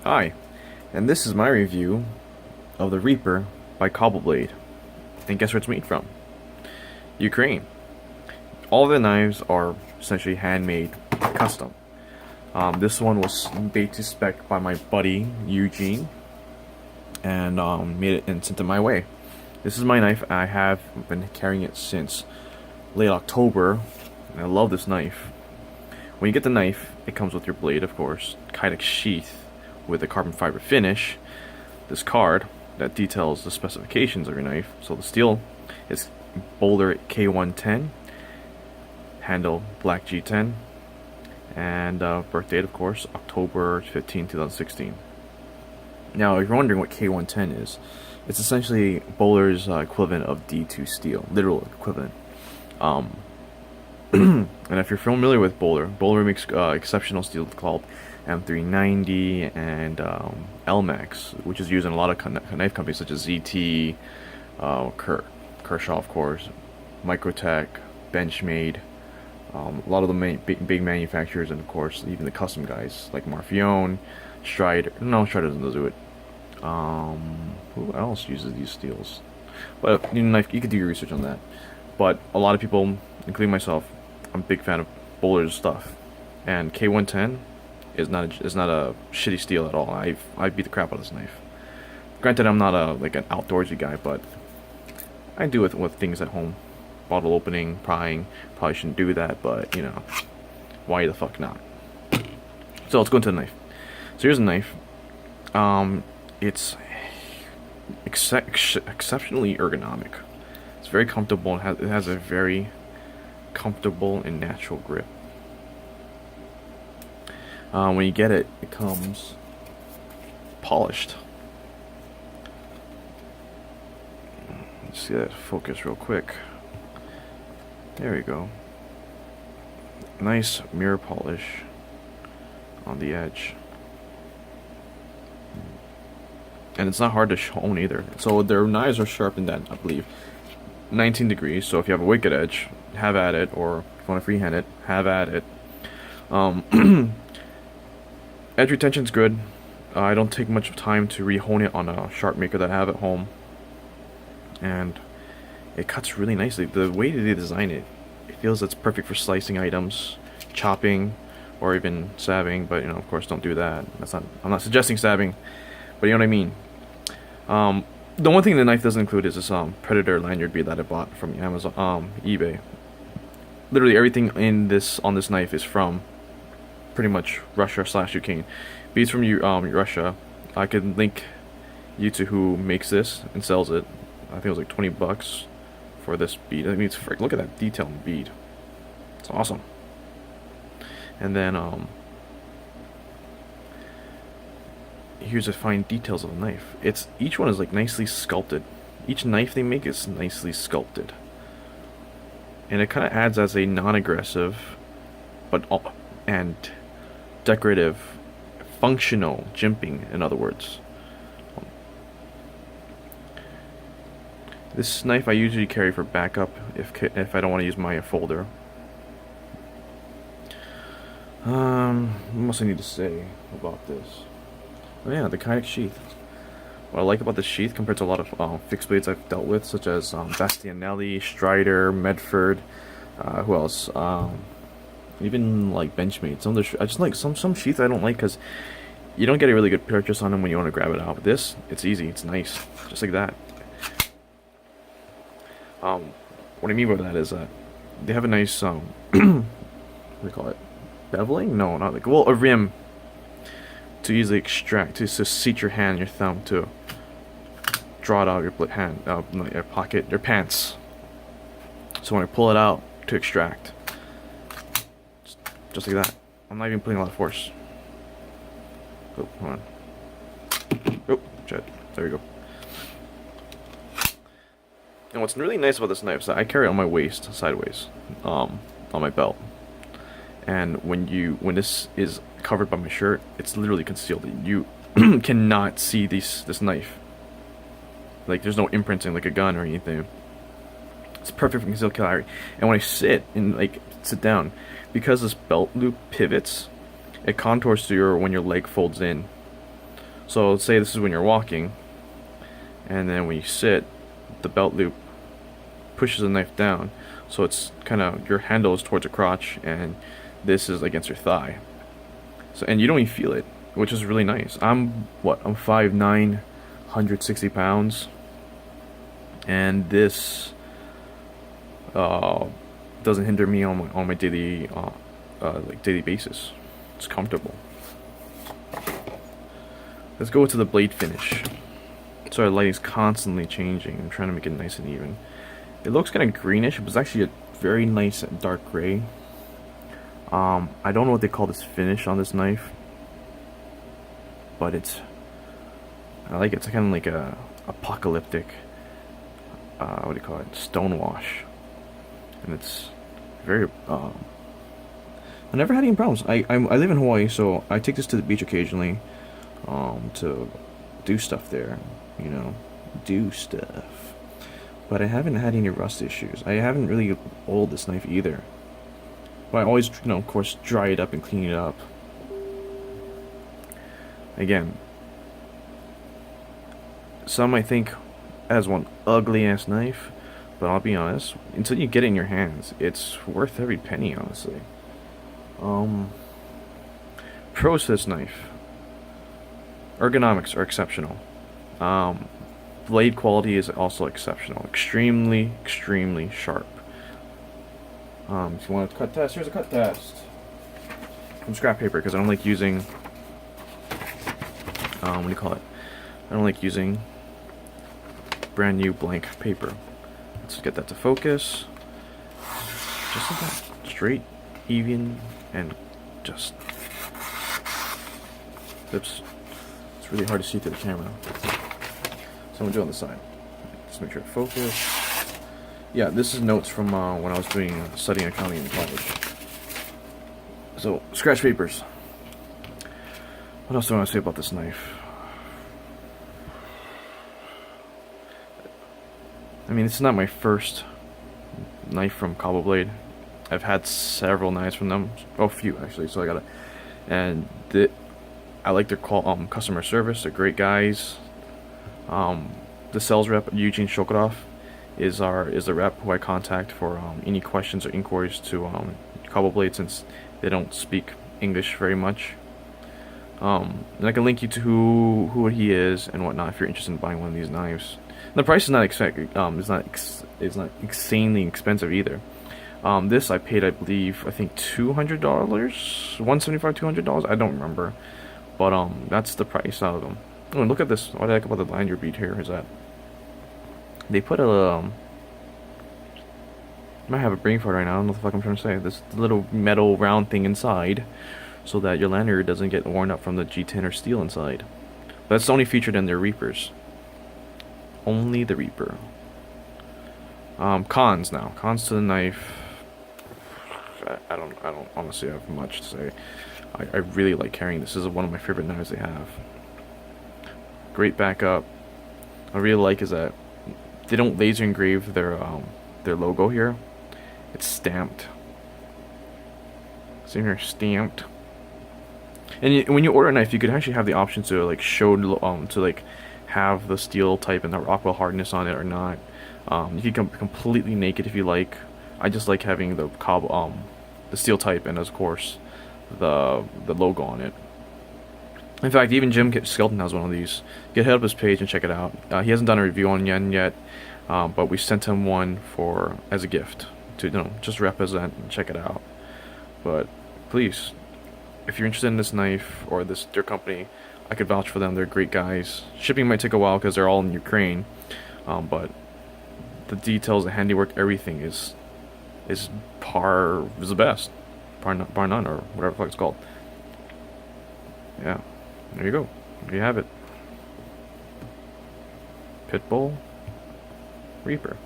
Hi, and this is my review of the Reaper by CobbleBlade. And guess where it's made from? Ukraine. All the knives are essentially handmade, custom. This one was made to spec by my buddy Eugene, and made it and sent it my way. This is my knife. I have been carrying it since late October, and I love this knife. When you get the knife, it comes with your blade, of course, Kydex sheath with a carbon fiber finish, this card that details the specifications of your knife. So the steel is Boulder K110, handle black G10, and birth date, of course, October 15, 2016. Now, if you're wondering what K110 is, it's essentially Boulder's equivalent of D2 steel, literal equivalent. And if you're familiar with Boulder makes exceptional steel called M390 and LMAX, which is used in a lot of knife companies such as ZT, Kershaw, of course, Microtech, Benchmade, a lot of the big manufacturers, and of course even the custom guys like Marfione, Strider. No, Strider doesn't do it. Who else uses these steels? But you could do your research on that. But a lot of people, including myself, I'm a big fan of Boulder's stuff, and K110 is not a shitty steel at all. I beat the crap out of this knife. Granted, I'm not an outdoorsy guy, but I do with things at home. Bottle opening, prying. Probably shouldn't do that, but you know, why the fuck not? So let's go into the knife. So here's a knife. It's exceptionally ergonomic. It's very comfortable. It has a very comfortable and natural grip. When you get it, it comes polished. Let's see that focus real quick. There we go. Nice mirror polish on the edge. And it's not hard to hone either. So their knives are sharpened at, I believe, 19 degrees. So if you have a wicked edge, have at it. Or if you want to freehand it, have at it. Edge retention's good. I don't take much time to re-hone it on a sharp maker that I have at home. And it cuts really nicely. The way they design it, it feels it's perfect for slicing items, chopping, or even stabbing. But you know, of course, don't do that. I'm not suggesting stabbing, but you know what I mean. The one thing the knife doesn't include is this Predator lanyard bead that I bought from Amazon, eBay. Literally everything on this knife is from pretty much Russia/Ukraine. Beads from Russia. I could link you to who makes this and sells it. I think it was like $20 for this bead. I mean, look at that detail in the bead. It's awesome. And then here's the fine details of the knife. Each one is like nicely sculpted. Each knife they make is nicely sculpted, and it kind of adds as a non-aggressive, and decorative, functional jimping. In other words, this knife I usually carry for backup if I don't want to use my folder. What else I need to say about this? Oh yeah, the Kydex sheath. What I like about this sheath compared to a lot of fixed blades I've dealt with, such as Bastianelli, Strider, Medford, who else? Even like Benchmade. I just like some sheaths I don't like because you don't get a really good purchase on them when you want to grab it out. But this, it's easy, it's nice, just like that. What I mean by that is that they have a nice what do you call it? Beveling? No, not like, well, a rim to easily extract, to seat your hand, your thumb, to draw it out of your hand, your pocket, your pants. So when I pull it out to extract, just like that. I'm not even putting a lot of force. Oh, hold on. Oh, shit. There we go. And what's really nice about this knife is that I carry it on my waist, sideways, on my belt. And when this is covered by my shirt, it's literally concealed. You cannot see this knife. Like, there's no imprinting like a gun or anything. It's perfect for concealed carry. And when I sit down, because this belt loop pivots, it contours to when your leg folds in. So let's say this is when you're walking, and then when you sit, the belt loop pushes the knife down, so it's kind of, your handle is towards your crotch, and this is against your thigh. So, and you don't even feel it, which is really nice. I'm 5'9", 160 pounds, and this doesn't hinder me on my daily daily basis. It's comfortable. Let's go to the blade finish. So our lighting's constantly changing. I'm trying to make it nice and even. It looks kind of greenish, but it's actually a very nice dark gray. I don't know what they call this finish on this knife, but I like it. It's kind of like a apocalyptic, what do you call it, stonewash, and it's very. I never had any problems. I live in Hawaii, so I take this to the beach occasionally, to do stuff there, you know, do stuff. But I haven't had any rust issues. I haven't really oiled this knife either. But I always, you know, of course, dry it up and clean it up. Again, some might think as one ugly ass knife, but I'll be honest, until you get it in your hands, it's worth every penny, honestly. Pros to this knife: ergonomics are exceptional. Blade quality is also exceptional. Extremely sharp. If you want a cut test, here's a cut test. From scrap paper, because I don't like using, what do you call it? I don't like using brand new blank paper. Let's get that to focus. Just like that. Straight, even, and just. Oops. It's really hard to see through the camera. So I'm gonna do it on the side. Just make sure it focus. Yeah, this is notes from when I was studying accounting in college. So, scratch papers. What else do I want to say about this knife? I mean, it's not my first knife from CobbleBlade. I've had several knives from them. Oh, a few actually. So I gotta, and I like their customer service. They're great guys. The sales rep, Eugene Shokorov, is the rep who I contact for any questions or inquiries to CobbleBlade, since they don't speak English very much. And I can link you to who he is and whatnot if you're interested in buying one of these knives. And the price is not insanely expensive either. This I paid, I think $200, $175, $200. I don't remember, but that's the price out of them. Oh, and look at this. What I like about the lanyard bead here is that they put a I might have a brain fart right now. I don't know what the fuck I'm trying to say. This little metal round thing inside, so that your lanyard doesn't get worn up from the G10 or steel inside. But that's only featured in their Reapers. Only the Reaper. Cons now. Cons to the knife. I don't honestly have much to say. I really like carrying this. This is one of my favorite knives they have. Great backup. I really like is that they don't laser engrave their logo here. It's stamped. See here, stamped. And when you order a knife, you could actually have the option to like have the steel type and the Rockwell hardness on it or not. You can come completely naked if you like. I just like having the the steel type and of course the logo on it. In fact, even Jim Skelton has one of these. You can head up his page and check it out. He hasn't done a review on yen yet, but we sent him one as a gift to just represent and check it out. But please, if you're interested in this knife or their company, I could vouch for them. They're great guys. Shipping might take a while because they're all in Ukraine, but the details, the handiwork, everything is the best, bar none, or whatever the fuck it's called. Yeah, there you go. There you have it. Pitbull Reaper.